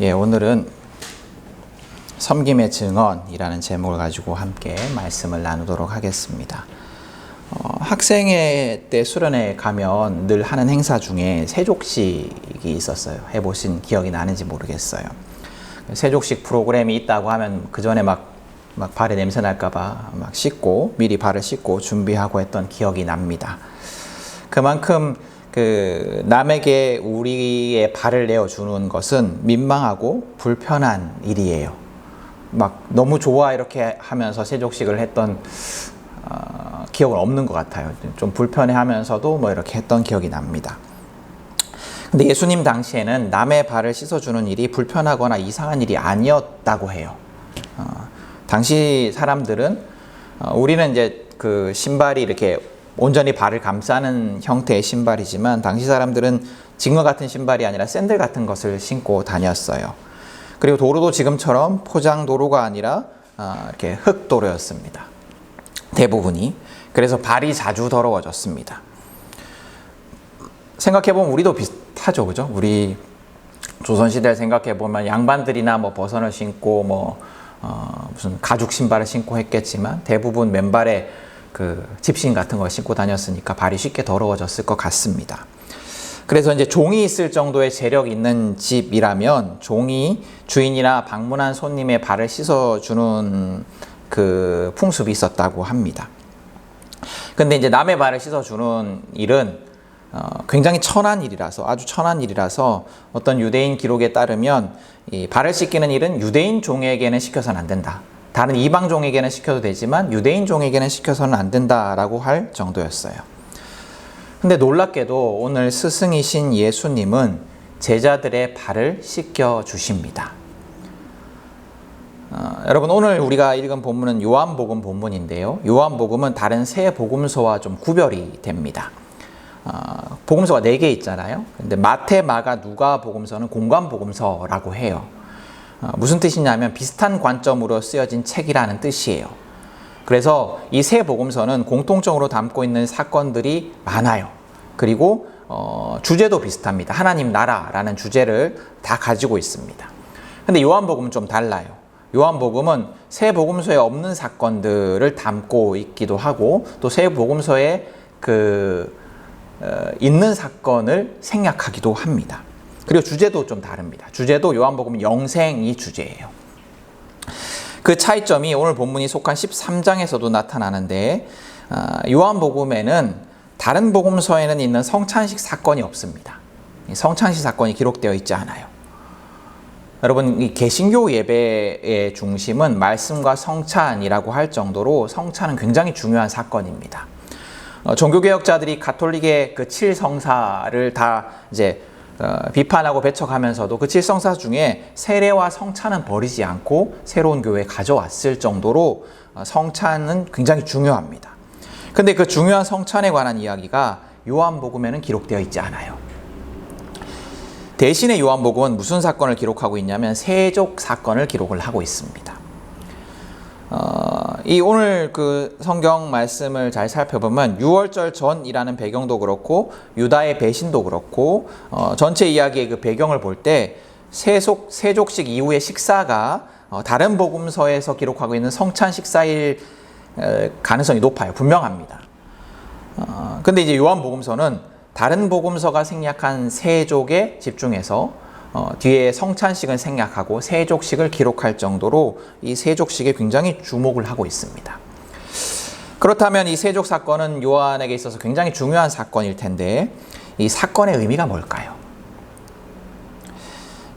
오늘은 섬김의 증언이라는 제목을 가지고 함께 말씀을 나누도록 하겠습니다. 학생회 때 수련회 가면 늘 하는 행사 중에 세족식이 있었어요. 해보신 기억이 나는지 모르겠어요. 세족식 프로그램이 있다고 하면 그 전에 막 발에 냄새 날까봐 막 씻고 미리 발을 씻고 준비하고 했던 기억이 납니다. 그만큼 남에게 우리의 발을 내어주는 것은 민망하고 불편한 일이에요. 막 너무 좋아 이렇게 하면서 세족식을 했던 기억은 없는 것 같아요. 좀 불편해 하면서도 이렇게 했던 기억이 납니다. 근데 예수님 당시에는 남의 발을 씻어주는 일이 불편하거나 이상한 일이 아니었다고 해요. 당시 사람들은 우리는 이제 그 신발이 이렇게 온전히 발을 감싸는 형태의 신발이지만 당시 사람들은 징어 같은 신발이 아니라 샌들 같은 것을 신고 다녔어요. 그리고 도로도 지금처럼 포장 도로가 아니라 이렇게 흙도로였습니다. 대부분이. 그래서 발이 자주 더러워졌습니다. 생각해보면 우리도 비슷하죠, 그죠? 우리 조선시대를 생각해보면 양반들이나 버선을 신고 무슨 가죽 신발을 신고 했겠지만 대부분 맨발에 그 집신 같은 걸 신고 다녔으니까 발이 쉽게 더러워졌을 것 같습니다. 그래서 이제 종이 있을 정도의 재력 있는 집이라면 종이 주인이나 방문한 손님의 발을 씻어주는 그 풍습이 있었다고 합니다. 근데 이제 남의 발을 씻어주는 일은 굉장히 아주 천한 일이라서 어떤 유대인 기록에 따르면 이 발을 씻기는 일은 유대인 종에게는 시켜서는 안 된다. 다른 이방 종에게는 시켜도 되지만 유대인 종에게는 시켜서는 안 된다라고 할 정도였어요. 근데 놀랍게도 오늘 스승이신 예수님은 제자들의 발을 씻겨 주십니다. 여러분, 오늘 우리가 읽은 본문은 요한복음 본문인데요. 요한복음은 다른 세 복음서와 좀 구별이 됩니다. 복음서가 4개 있잖아요. 근데 마태, 마가, 누가 복음서는 공관 복음서라고 해요. 무슨 뜻이냐면 비슷한 관점으로 쓰여진 책이라는 뜻이에요. 그래서 이 세 복음서는 공통적으로 담고 있는 사건들이 많아요. 그리고 주제도 비슷합니다. 하나님 나라라는 주제를 다 가지고 있습니다. 근데 요한복음은 좀 달라요. 요한복음은 세 복음서에 없는 사건들을 담고 있기도 하고 또 세 복음서에 있는 사건을 생략하기도 합니다. 그리고 주제도 좀 다릅니다. 주제도 요한복음은 영생이 주제예요. 그 차이점이 오늘 본문이 속한 13장에서도 나타나는데 요한복음에는 다른 복음서에는 있는 성찬식 사건이 없습니다. 성찬식 사건이 기록되어 있지 않아요. 여러분, 이 개신교 예배의 중심은 말씀과 성찬이라고 할 정도로 성찬은 굉장히 중요한 사건입니다. 종교개혁자들이 가톨릭의 그 7성사를 다 이제 비판하고 배척하면서도 그 7성사 중에 세례와 성찬은 버리지 않고 새로운 교회에 가져왔을 정도로 성찬은 굉장히 중요합니다. 근데 그 중요한 성찬에 관한 이야기가 요한복음에는 기록되어 있지 않아요. 대신에 요한복음은 무슨 사건을 기록하고 있냐면 세족 사건을 기록을 하고 있습니다. 이 오늘 그 성경 말씀을 잘 살펴보면 6월절 전이라는 배경도 그렇고 유다의 배신도 그렇고 전체 이야기의 그 배경을 볼 때 세족식 이후의 식사가 다른 복음서에서 기록하고 있는 성찬 식사일 가능성이 높아요. 분명합니다. 근데 이제 요한복음서는 다른 복음서가 생략한 세족에 집중해서 뒤에 성찬식은 생략하고 세족식을 기록할 정도로 이 세족식에 굉장히 주목을 하고 있습니다. 그렇다면 이 세족 사건은 요한에게 있어서 굉장히 중요한 사건일 텐데 이 사건의 의미가 뭘까요?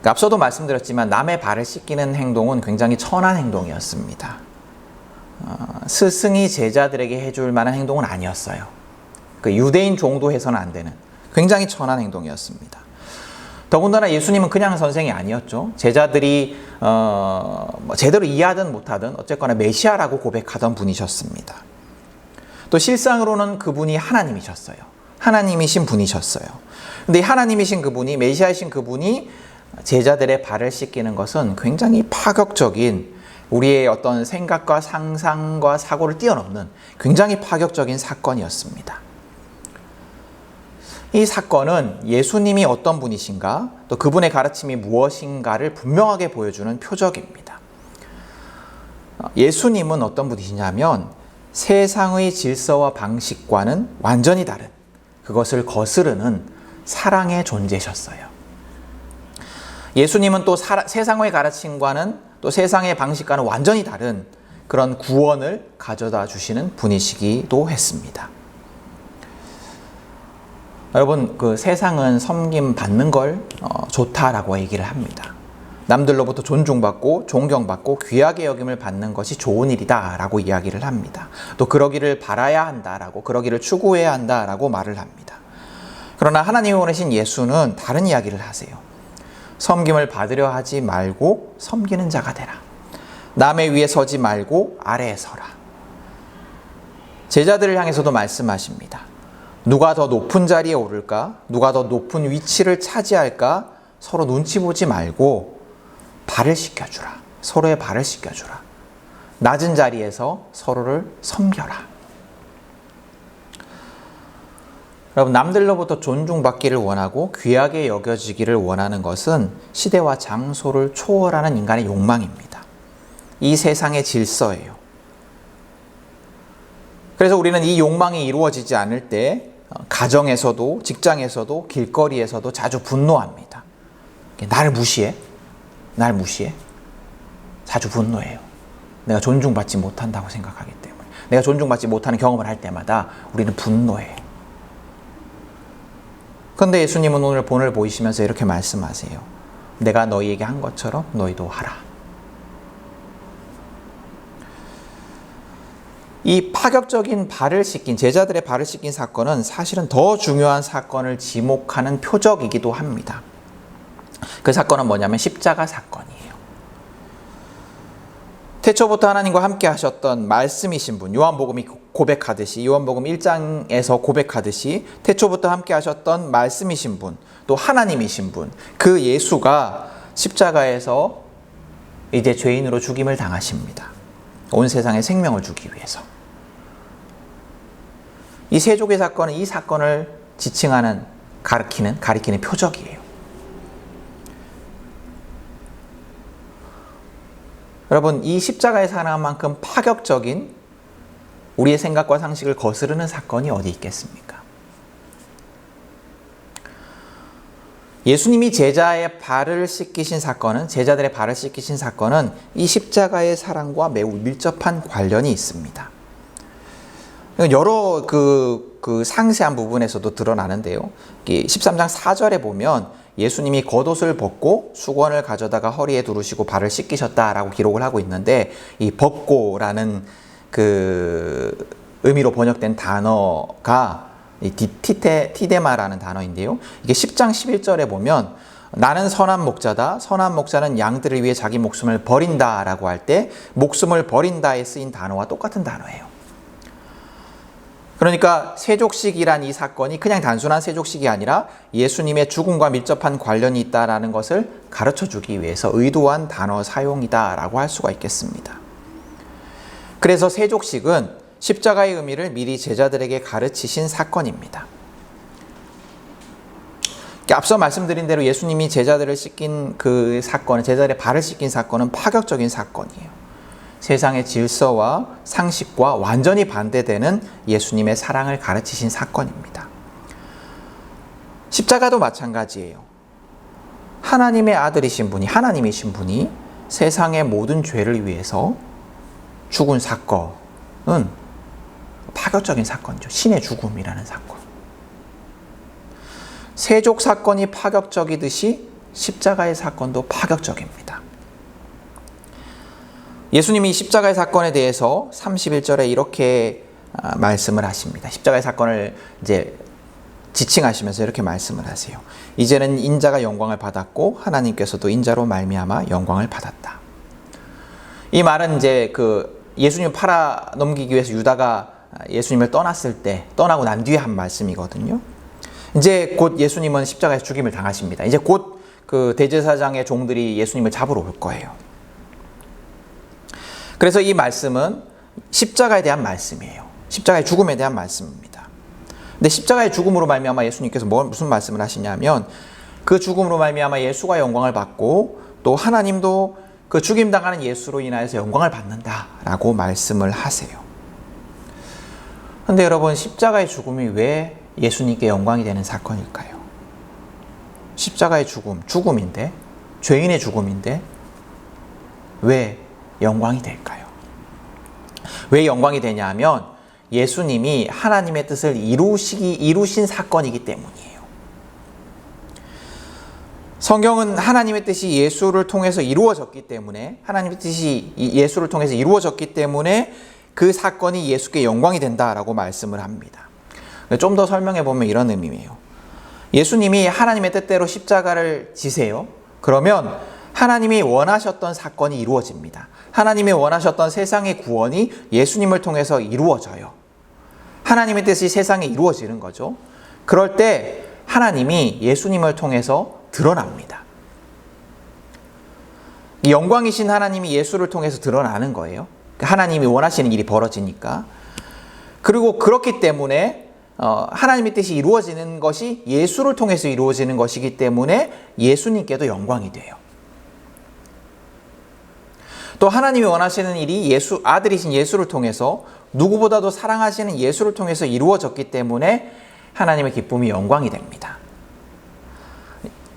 앞서도 말씀드렸지만 남의 발을 씻기는 행동은 굉장히 천한 행동이었습니다. 스승이 제자들에게 해줄 만한 행동은 아니었어요. 그 유대인 종도 해서는 안 되는 굉장히 천한 행동이었습니다. 더군다나 예수님은 그냥 선생이 아니었죠. 제자들이 제대로 이해하든 못하든 어쨌거나 메시아라고 고백하던 분이셨습니다. 또 실상으로는 그분이 하나님이셨어요. 하나님이신 분이셨어요. 근데 하나님이신 그분이, 메시아이신 그분이 제자들의 발을 씻기는 것은 굉장히 파격적인, 우리의 어떤 생각과 상상과 사고를 뛰어넘는 굉장히 파격적인 사건이었습니다. 이 사건은 예수님이 어떤 분이신가, 또 그분의 가르침이 무엇인가를 분명하게 보여주는 표적입니다. 예수님은 어떤 분이시냐면 세상의 질서와 방식과는 완전히 다른, 그것을 거스르는 사랑의 존재셨어요. 예수님은 또 세상의 가르침과는, 또 세상의 방식과는 완전히 다른 그런 구원을 가져다 주시는 분이시기도 했습니다. 여러분, 그 세상은 섬김 받는 걸 좋다라고 얘기를 합니다. 남들로부터 존중받고 존경받고 귀하게 여김을 받는 것이 좋은 일이다라고 이야기를 합니다. 또 그러기를 바라야 한다라고, 그러기를 추구해야 한다라고 말을 합니다. 그러나 하나님이 보내신 예수는 다른 이야기를 하세요. 섬김을 받으려 하지 말고 섬기는 자가 되라. 남의 위에 서지 말고 아래에 서라. 제자들을 향해서도 말씀하십니다. 누가 더 높은 자리에 오를까? 누가 더 높은 위치를 차지할까? 서로 눈치 보지 말고 발을 씻겨주라. 서로의 발을 씻겨주라. 낮은 자리에서 서로를 섬겨라. 여러분, 남들로부터 존중받기를 원하고 귀하게 여겨지기를 원하는 것은 시대와 장소를 초월하는 인간의 욕망입니다. 이 세상의 질서예요. 그래서 우리는 이 욕망이 이루어지지 않을 때 가정에서도, 직장에서도, 길거리에서도 자주 분노합니다. 나를 무시해? 날 무시해? 자주 분노해요. 내가 존중받지 못한다고 생각하기 때문에. 내가 존중받지 못하는 경험을 할 때마다 우리는 분노해요. 그런데 예수님은 오늘 본을 보이시면서 이렇게 말씀하세요. 내가 너희에게 한 것처럼 너희도 하라. 이 파격적인 발을 씻긴, 제자들의 발을 씻긴 사건은 사실은 더 중요한 사건을 지목하는 표적이기도 합니다. 그 사건은 뭐냐면 십자가 사건이에요. 태초부터 하나님과 함께 하셨던 말씀이신 분, 요한복음이 고백하듯이, 요한복음 1장에서 고백하듯이 태초부터 함께 하셨던 말씀이신 분, 또 하나님이신 분, 그 예수가 십자가에서 이제 죄인으로 죽임을 당하십니다. 온 세상에 생명을 주기 위해서. 이 세족의 사건은 이 사건을 지칭하는, 가리키는 표적이에요. 여러분, 이 십자가의 사랑만큼 파격적인, 우리의 생각과 상식을 거스르는 사건이 어디 있겠습니까? 예수님이 제자의 발을 씻기신 사건은, 제자들의 발을 씻기신 사건은 이 십자가의 사랑과 매우 밀접한 관련이 있습니다. 여러 그 상세한 부분에서도 드러나는데요. 13장 4절에 보면 예수님이 겉옷을 벗고 수건을 가져다가 허리에 두르시고 발을 씻기셨다라고 기록을 하고 있는데, 이 벗고라는 그 의미로 번역된 단어가 티데마라는 단어인데요. 이게 10장 11절에 보면 나는 선한 목자다. 선한 목자는 양들을 위해 자기 목숨을 버린다라고 할 때 목숨을 버린다에 쓰인 단어와 똑같은 단어예요. 그러니까 세족식이란 이 사건이 그냥 단순한 세족식이 아니라 예수님의 죽음과 밀접한 관련이 있다는 것을 가르쳐주기 위해서 의도한 단어 사용이다라고 할 수가 있겠습니다. 그래서 세족식은 십자가의 의미를 미리 제자들에게 가르치신 사건입니다. 앞서 말씀드린 대로 예수님이 제자들을 씻긴 그 사건, 제자들의 발을 씻긴 사건은 파격적인 사건이에요. 세상의 질서와 상식과 완전히 반대되는 예수님의 사랑을 가르치신 사건입니다. 십자가도 마찬가지예요. 하나님의 아들이신 분이, 하나님이신 분이 세상의 모든 죄를 위해서 죽은 사건은 파격적인 사건이죠. 신의 죽음이라는 사건. 세족 사건이 파격적이듯이 십자가의 사건도 파격적입니다. 예수님이 십자가의 사건에 대해서 31절에 이렇게 말씀을 하십니다. 십자가의 사건을 이제 지칭하시면서 이렇게 말씀을 하세요. 이제는 인자가 영광을 받았고 하나님께서도 인자로 말미암아 영광을 받았다. 이 말은 이제 그 예수님을 팔아 넘기기 위해서 유다가 예수님을 떠났을 때, 떠나고 난 뒤에 한 말씀이거든요. 이제 곧 예수님은 십자가에서 죽임을 당하십니다. 이제 곧 그 대제사장의 종들이 예수님을 잡으러 올 거예요. 그래서 이 말씀은 십자가에 대한 말씀이에요. 십자가의 죽음에 대한 말씀입니다. 근데 십자가의 죽음으로 말미암아 예수님께서 무슨 말씀을 하시냐면 그 죽음으로 말미암아 예수가 영광을 받고 또 하나님도 그 죽임당하는 예수로 인하여서 영광을 받는다라고 말씀을 하세요. 그런데 여러분, 십자가의 죽음이 왜 예수님께 영광이 되는 사건일까요? 십자가의 죽음인데, 죄인의 죽음인데 왜 영광이 될까요? 왜 영광이 되냐 하면 예수님이 하나님의 뜻을 이루신 사건이기 때문이에요. 성경은 하나님의 뜻이 예수를 통해서 이루어졌기 때문에, 하나님의 뜻이 예수를 통해서 이루어졌기 때문에 그 사건이 예수께 영광이 된다라고 말씀을 합니다. 좀 더 설명해 보면 이런 의미예요. 예수님이 하나님의 뜻대로 십자가를 지세요. 그러면 하나님이 원하셨던 사건이 이루어집니다. 하나님이 원하셨던 세상의 구원이 예수님을 통해서 이루어져요. 하나님의 뜻이 세상에 이루어지는 거죠. 그럴 때 하나님이 예수님을 통해서 드러납니다. 영광이신 하나님이 예수를 통해서 드러나는 거예요. 하나님이 원하시는 일이 벌어지니까. 그리고 그렇기 때문에 하나님의 뜻이 이루어지는 것이 예수를 통해서 이루어지는 것이기 때문에 예수님께도 영광이 돼요. 또 하나님이 원하시는 일이 아들이신 예수를 통해서, 누구보다도 사랑하시는 예수를 통해서 이루어졌기 때문에 하나님의 기쁨이 영광이 됩니다.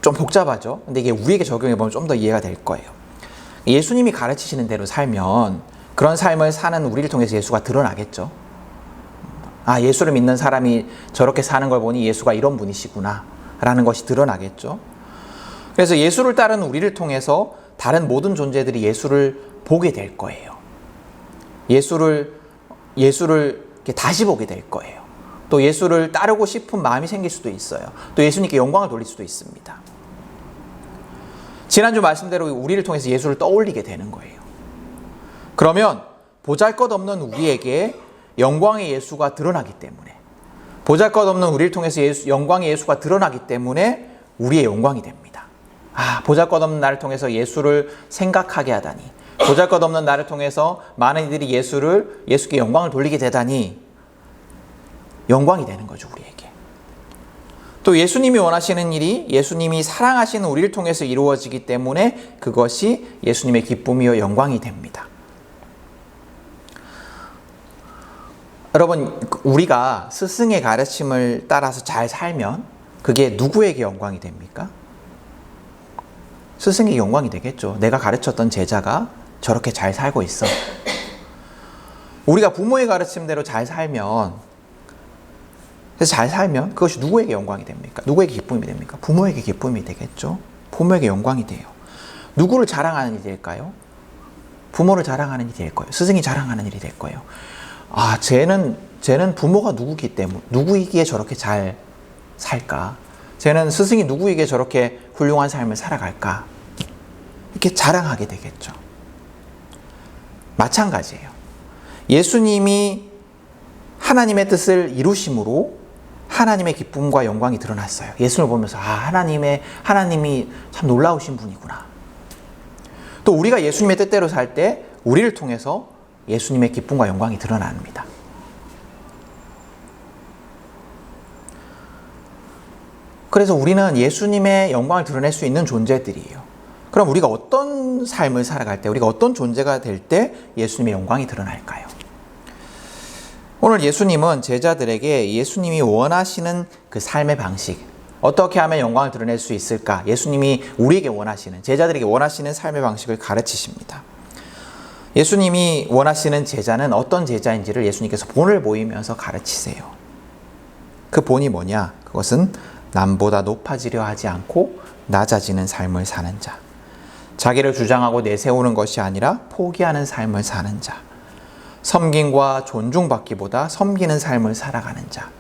좀 복잡하죠? 근데 이게 우리에게 적용해보면 좀 더 이해가 될 거예요. 예수님이 가르치시는 대로 살면 그런 삶을 사는 우리를 통해서 예수가 드러나겠죠. 아, 예수를 믿는 사람이 저렇게 사는 걸 보니 예수가 이런 분이시구나 라는 것이 드러나겠죠. 그래서 예수를 따르는 우리를 통해서 다른 모든 존재들이 예수를 보게 될 거예요. 예수를 이렇게 다시 보게 될 거예요. 또 예수를 따르고 싶은 마음이 생길 수도 있어요. 또 예수님께 영광을 돌릴 수도 있습니다. 지난주 말씀대로 우리를 통해서 예수를 떠올리게 되는 거예요. 그러면 보잘것없는 우리에게 영광의 예수가 드러나기 때문에, 보잘것없는 우리를 통해서 영광의 예수가 드러나기 때문에 우리의 영광이 됩니다. 아, 보잘것없는 나를 통해서 예수를 생각하게 하다니, 보잘것없는 나를 통해서 많은 이들이 예수께 영광을 돌리게 되다니 영광이 되는 거죠, 우리에게. 또 예수님이 원하시는 일이 예수님이 사랑하시는 우리를 통해서 이루어지기 때문에 그것이 예수님의 기쁨이요 영광이 됩니다. 여러분, 우리가 스승의 가르침을 따라서 잘 살면 그게 누구에게 영광이 됩니까? 스승에게 영광이 되겠죠. 내가 가르쳤던 제자가 저렇게 잘 살고 있어. 우리가 부모의 가르침대로 잘 살면 그것이 누구에게 영광이 됩니까? 누구에게 기쁨이 됩니까? 부모에게 기쁨이 되겠죠. 부모에게 영광이 돼요. 누구를 자랑하는 일이 될까요? 부모를 자랑하는 일이 될 거예요. 스승이 자랑하는 일이 될 거예요. 아, 쟤는 부모가 누구이기에 저렇게 잘 살까? 쟤는 스승이 누구이기에 저렇게 훌륭한 삶을 살아갈까? 이렇게 자랑하게 되겠죠. 마찬가지예요. 예수님이 하나님의 뜻을 이루심으로 하나님의 기쁨과 영광이 드러났어요. 예수를 보면서 하나님이 참 놀라우신 분이구나. 또 우리가 예수님의 뜻대로 살 때 우리를 통해서 예수님의 기쁨과 영광이 드러납니다. 그래서 우리는 예수님의 영광을 드러낼 수 있는 존재들이에요. 그럼 우리가 어떤 삶을 살아갈 때, 우리가 어떤 존재가 될 때 예수님의 영광이 드러날까요? 오늘 예수님은 제자들에게 예수님이 원하시는 그 삶의 방식, 어떻게 하면 영광을 드러낼 수 있을까? 예수님이 우리에게 원하시는, 제자들에게 원하시는 삶의 방식을 가르치십니다. 예수님이 원하시는 제자는 어떤 제자인지를 예수님께서 본을 보이면서 가르치세요. 그 본이 뭐냐? 그것은 남보다 높아지려 하지 않고 낮아지는 삶을 사는 자, 자기를 주장하고 내세우는 것이 아니라 포기하는 삶을 사는 자, 섬김과 존중받기보다 섬기는 삶을 살아가는 자,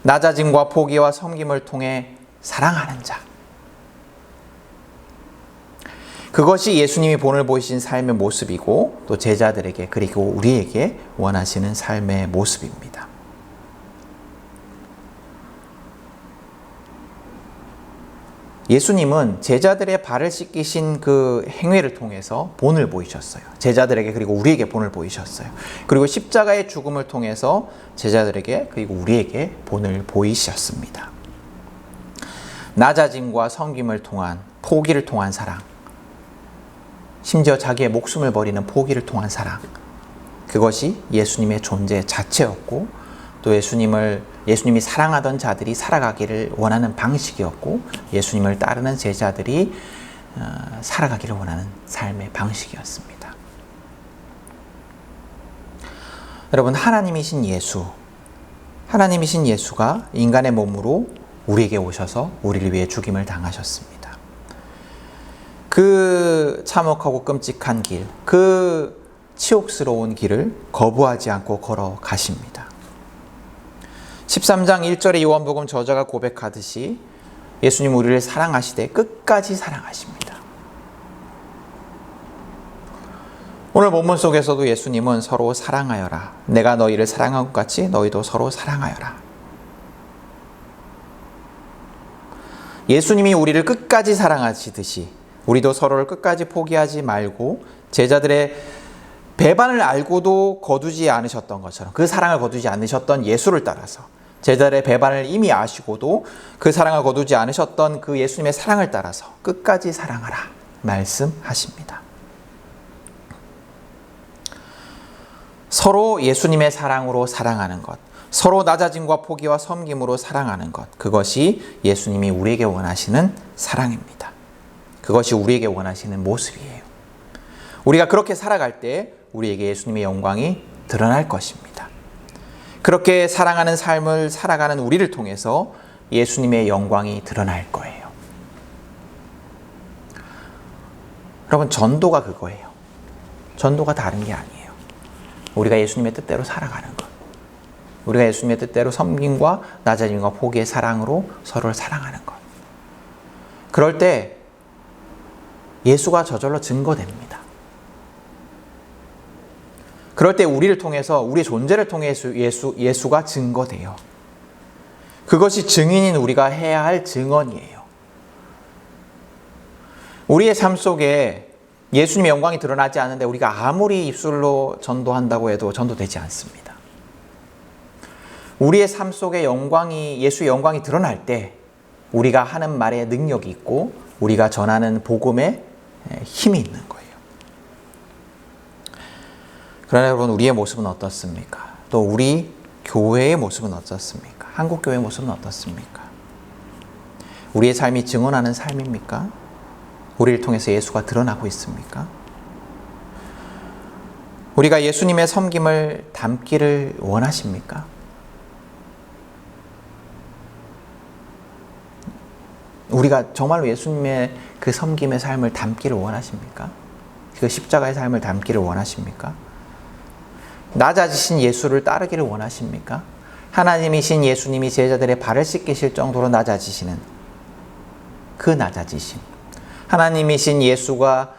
낮아짐과 포기와 섬김을 통해 사랑하는 자, 그것이 예수님이 본을 보이신 삶의 모습이고 또 제자들에게 그리고 우리에게 원하시는 삶의 모습입니다. 예수님은 제자들의 발을 씻기신 그 행위를 통해서 본을 보이셨어요. 제자들에게 그리고 우리에게 본을 보이셨어요. 그리고 십자가의 죽음을 통해서 제자들에게 그리고 우리에게 본을 보이셨습니다. 낮아짐과 섬김을 통한 포기를 통한 사랑, 심지어 자기의 목숨을 버리는 포기를 통한 사랑, 그것이 예수님의 존재 자체였고 또 예수님이 사랑하던 자들이 살아가기를 원하는 방식이었고 예수님을 따르는 제자들이 살아가기를 원하는 삶의 방식이었습니다. 여러분, 하나님이신 예수가 인간의 몸으로 우리에게 오셔서 우리를 위해 죽임을 당하셨습니다. 그 참혹하고 끔찍한 길, 그 치욕스러운 길을 거부하지 않고 걸어가십니다. 13장 1절의 요한복음 저자가 고백하듯이 예수님 우리를 사랑하시되 끝까지 사랑하십니다. 오늘 본문 속에서도 예수님은 서로 사랑하여라. 내가 너희를 사랑한 것 같이 너희도 서로 사랑하여라. 예수님이 우리를 끝까지 사랑하시듯이 우리도 서로를 끝까지 포기하지 말고 제자들의 배반을 알고도 거두지 않으셨던 것처럼 그 사랑을 거두지 않으셨던 예수를 따라서 제자들의 배반을 이미 아시고도 그 사랑을 거두지 않으셨던 그 예수님의 사랑을 따라서 끝까지 사랑하라 말씀하십니다. 서로 예수님의 사랑으로 사랑하는 것, 서로 낮아짐과 포기와 섬김으로 사랑하는 것, 그것이 예수님이 우리에게 원하시는 사랑입니다. 그것이 우리에게 원하시는 모습이에요. 우리가 그렇게 살아갈 때 우리에게 예수님의 영광이 드러날 것입니다. 그렇게 사랑하는 삶을 살아가는 우리를 통해서 예수님의 영광이 드러날 거예요. 여러분, 전도가 그거예요. 전도가 다른 게 아니에요. 우리가 예수님의 뜻대로 살아가는 것. 우리가 예수님의 뜻대로 섬김과 낮아짐과 포기의 사랑으로 서로를 사랑하는 것. 그럴 때 예수가 저절로 증거됩니다. 그럴 때 우리를 통해서, 우리의 존재를 통해서 예수가 증거돼요. 그것이 증인인 우리가 해야 할 증언이에요. 우리의 삶 속에 예수님의 영광이 드러나지 않는데 우리가 아무리 입술로 전도한다고 해도 전도되지 않습니다. 우리의 삶 속에 예수의 영광이 드러날 때 우리가 하는 말에 능력이 있고 우리가 전하는 복음에 힘이 있는 거예요. 그러나 여러분, 우리의 모습은 어떻습니까? 또 우리 교회의 모습은 어떻습니까? 한국교회의 모습은 어떻습니까? 우리의 삶이 증언하는 삶입니까? 우리를 통해서 예수가 드러나고 있습니까? 우리가 예수님의 섬김을 담기를 원하십니까? 우리가 정말로 예수님의 그 섬김의 삶을 담기를 원하십니까? 그 십자가의 삶을 담기를 원하십니까? 낮아지신 예수를 따르기를 원하십니까? 하나님이신 예수님이 제자들의 발을 씻기실 정도로 낮아지시는 그 낮아지심, 하나님이신 예수가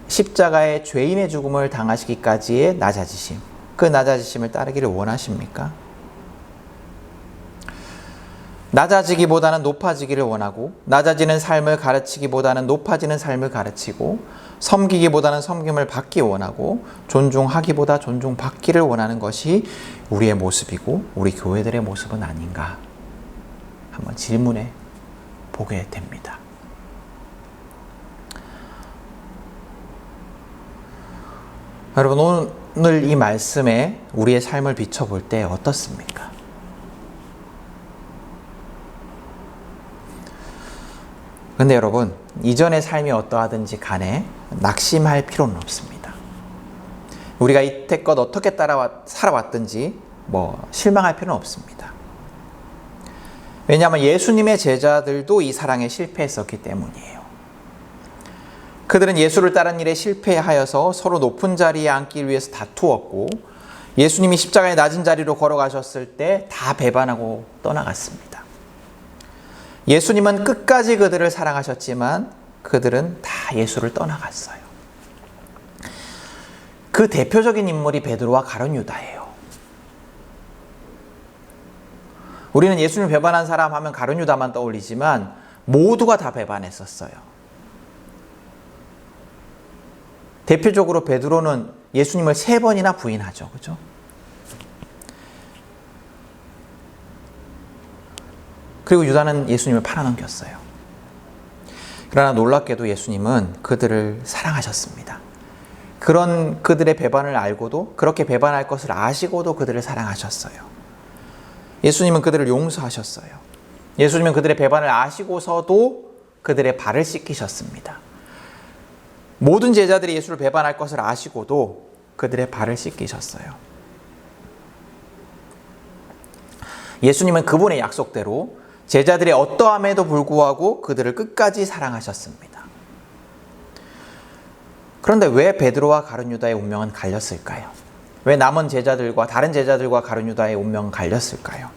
십자가의 죄인의 죽음을 당하시기까지의 낮아지심, 그 낮아지심을 따르기를 원하십니까? 낮아지기보다는 높아지기를 원하고, 낮아지는 삶을 가르치기보다는 높아지는 삶을 가르치고, 섬기기보다는 섬김을 받기 원하고, 존중하기보다 존중받기를 원하는 것이 우리의 모습이고 우리 교회들의 모습은 아닌가 한번 질문해 보게 됩니다. 여러분, 오늘 이 말씀에 우리의 삶을 비춰볼 때 어떻습니까? 근데 여러분, 이전의 삶이 어떠하든지 간에 낙심할 필요는 없습니다. 우리가 이때껏 어떻게 살아왔든지 실망할 필요는 없습니다. 왜냐하면 예수님의 제자들도 이 사랑에 실패했었기 때문이에요. 그들은 예수를 따르는 일에 실패하여서 서로 높은 자리에 앉기 위해서 다투었고, 예수님이 십자가의 낮은 자리로 걸어가셨을 때 다 배반하고 떠나갔습니다. 예수님은 끝까지 그들을 사랑하셨지만 그들은 다 예수를 떠나갔어요. 그 대표적인 인물이 베드로와 가룟 유다예요. 우리는 예수님을 배반한 사람 하면 가룟 유다만 떠올리지만 모두가 다 배반했었어요. 대표적으로 베드로는 예수님을 3번이나 부인하죠. 그죠? 그리고 유다는 예수님을 팔아넘겼어요. 그러나 놀랍게도 예수님은 그들을 사랑하셨습니다. 그런 그들의 배반을 알고도, 그렇게 배반할 것을 아시고도 그들을 사랑하셨어요. 예수님은 그들을 용서하셨어요. 예수님은 그들의 배반을 아시고서도 그들의 발을 씻기셨습니다. 모든 제자들이 예수를 배반할 것을 아시고도 그들의 발을 씻기셨어요. 예수님은 그분의 약속대로 제자들의 어떠함에도 불구하고 그들을 끝까지 사랑하셨습니다. 그런데 왜 베드로와 가룟 유다의 운명은 갈렸을까요? 왜 남은 제자들과 다른 제자들과 가룟 유다의 운명은 갈렸을까요?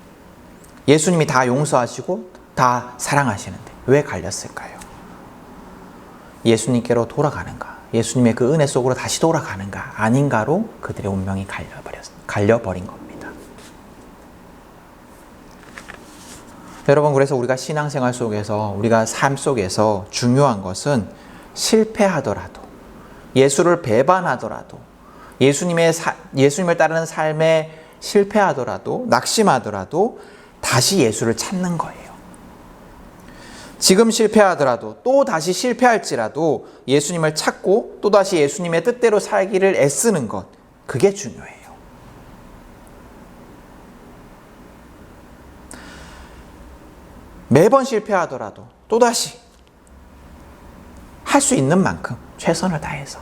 예수님이 다 용서하시고 다 사랑하시는데 왜 갈렸을까요? 예수님께로 돌아가는가? 예수님의 그 은혜 속으로 다시 돌아가는가? 아닌가로 그들의 운명이 갈려버린 겁니다. 여러분, 그래서 우리가 신앙생활 속에서, 우리가 삶 속에서 중요한 것은 실패하더라도, 예수를 배반하더라도, 예수님을 따르는 삶에 실패하더라도, 낙심하더라도 다시 예수를 찾는 거예요. 지금 실패하더라도, 또 다시 실패할지라도 예수님을 찾고 또다시 예수님의 뜻대로 살기를 애쓰는 것, 그게 중요해요. 매번 실패하더라도 또다시 할 수 있는 만큼 최선을 다해서,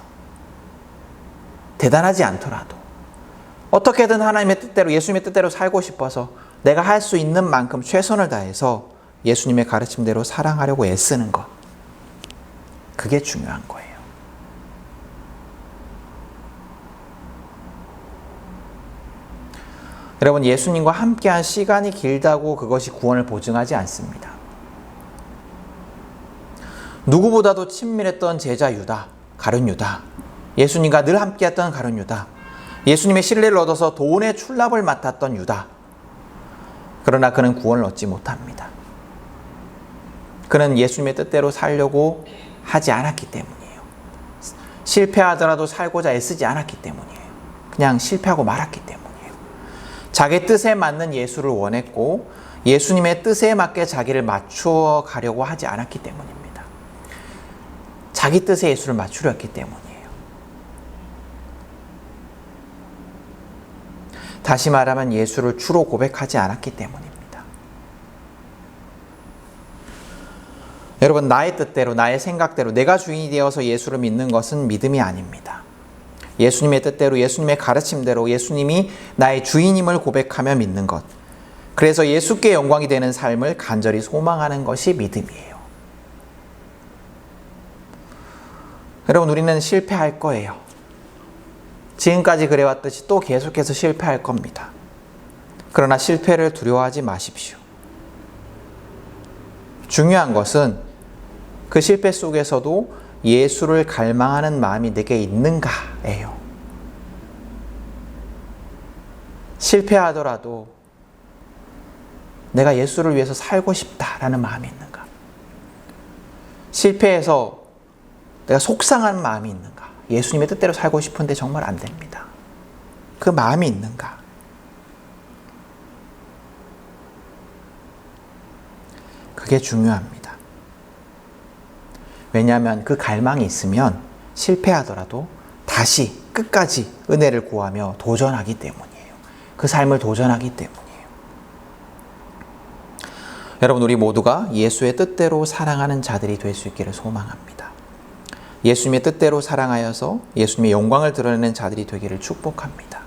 대단하지 않더라도 어떻게든 하나님의 뜻대로, 예수님의 뜻대로 살고 싶어서 내가 할 수 있는 만큼 최선을 다해서 예수님의 가르침대로 사랑하려고 애쓰는 것, 그게 중요한 거예요. 여러분, 예수님과 함께한 시간이 길다고 그것이 구원을 보증하지 않습니다. 누구보다도 친밀했던 제자 유다, 가룟 유다, 예수님과 늘 함께했던 가룟 유다, 예수님의 신뢰를 얻어서 돈의 출납을 맡았던 유다. 그러나 그는 구원을 얻지 못합니다. 그는 예수님의 뜻대로 살려고 하지 않았기 때문이에요. 실패하더라도 살고자 애쓰지 않았기 때문이에요. 그냥 실패하고 말았기 때문이에요. 자기 뜻에 맞는 예수를 원했고 예수님의 뜻에 맞게 자기를 맞추어 가려고 하지 않았기 때문입니다. 자기 뜻에 예수를 맞추려 했기 때문이에요. 다시 말하면 예수를 주로 고백하지 않았기 때문입니다. 여러분, 나의 뜻대로, 나의 생각대로 내가 주인이 되어서 예수를 믿는 것은 믿음이 아닙니다. 예수님의 뜻대로, 예수님의 가르침대로 예수님이 나의 주인임을 고백하며 믿는 것, 그래서 예수께 영광이 되는 삶을 간절히 소망하는 것이 믿음이에요. 여러분, 우리는 실패할 거예요. 지금까지 그래왔듯이 또 계속해서 실패할 겁니다. 그러나 실패를 두려워하지 마십시오. 중요한 것은 그 실패 속에서도 예수를 갈망하는 마음이 내게 있는가예요. 실패하더라도 내가 예수를 위해서 살고 싶다라는 마음이 있는가? 실패해서 내가 속상한 마음이 있는가? 예수님의 뜻대로 살고 싶은데 정말 안 됩니다. 그 마음이 있는가? 그게 중요합니다. 왜냐하면 그 갈망이 있으면 실패하더라도 다시 끝까지 은혜를 구하며 도전하기 때문이에요. 그 삶을 도전하기 때문이에요. 여러분, 우리 모두가 예수의 뜻대로 사랑하는 자들이 될 수 있기를 소망합니다. 예수님의 뜻대로 사랑하여서 예수님의 영광을 드러내는 자들이 되기를 축복합니다.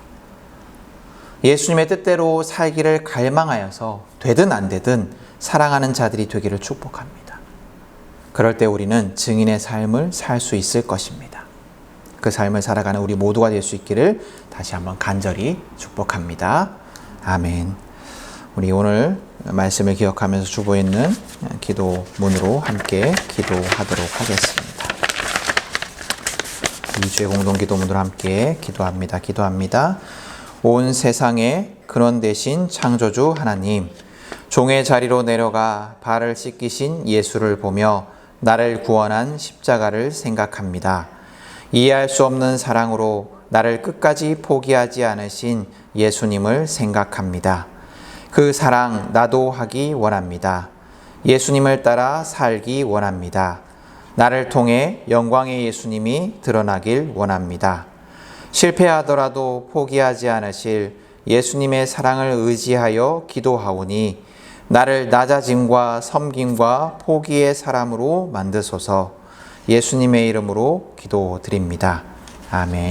예수님의 뜻대로 살기를 갈망하여서 되든 안 되든 사랑하는 자들이 되기를 축복합니다. 그럴 때 우리는 증인의 삶을 살 수 있을 것입니다. 그 삶을 살아가는 우리 모두가 될 수 있기를 다시 한번 간절히 축복합니다. 아멘. 우리 오늘 말씀을 기억하면서 주보 있는 기도문으로 함께 기도하도록 하겠습니다. 2주의 공동기도문으로 함께 기도합니다. 온 세상의 근원 되신 창조주 하나님, 종의 자리로 내려가 발을 씻기신 예수를 보며 나를 구원한 십자가를 생각합니다. 이해할 수 없는 사랑으로 나를 끝까지 포기하지 않으신 예수님을 생각합니다. 그 사랑 나도 하기 원합니다. 예수님을 따라 살기 원합니다. 나를 통해 영광의 예수님이 드러나길 원합니다. 실패하더라도 포기하지 않으실 예수님의 사랑을 의지하여 기도하오니 나를 낮아짐과 섬김과 포기의 사람으로 만드소서. 예수님의 이름으로 기도드립니다. 아멘.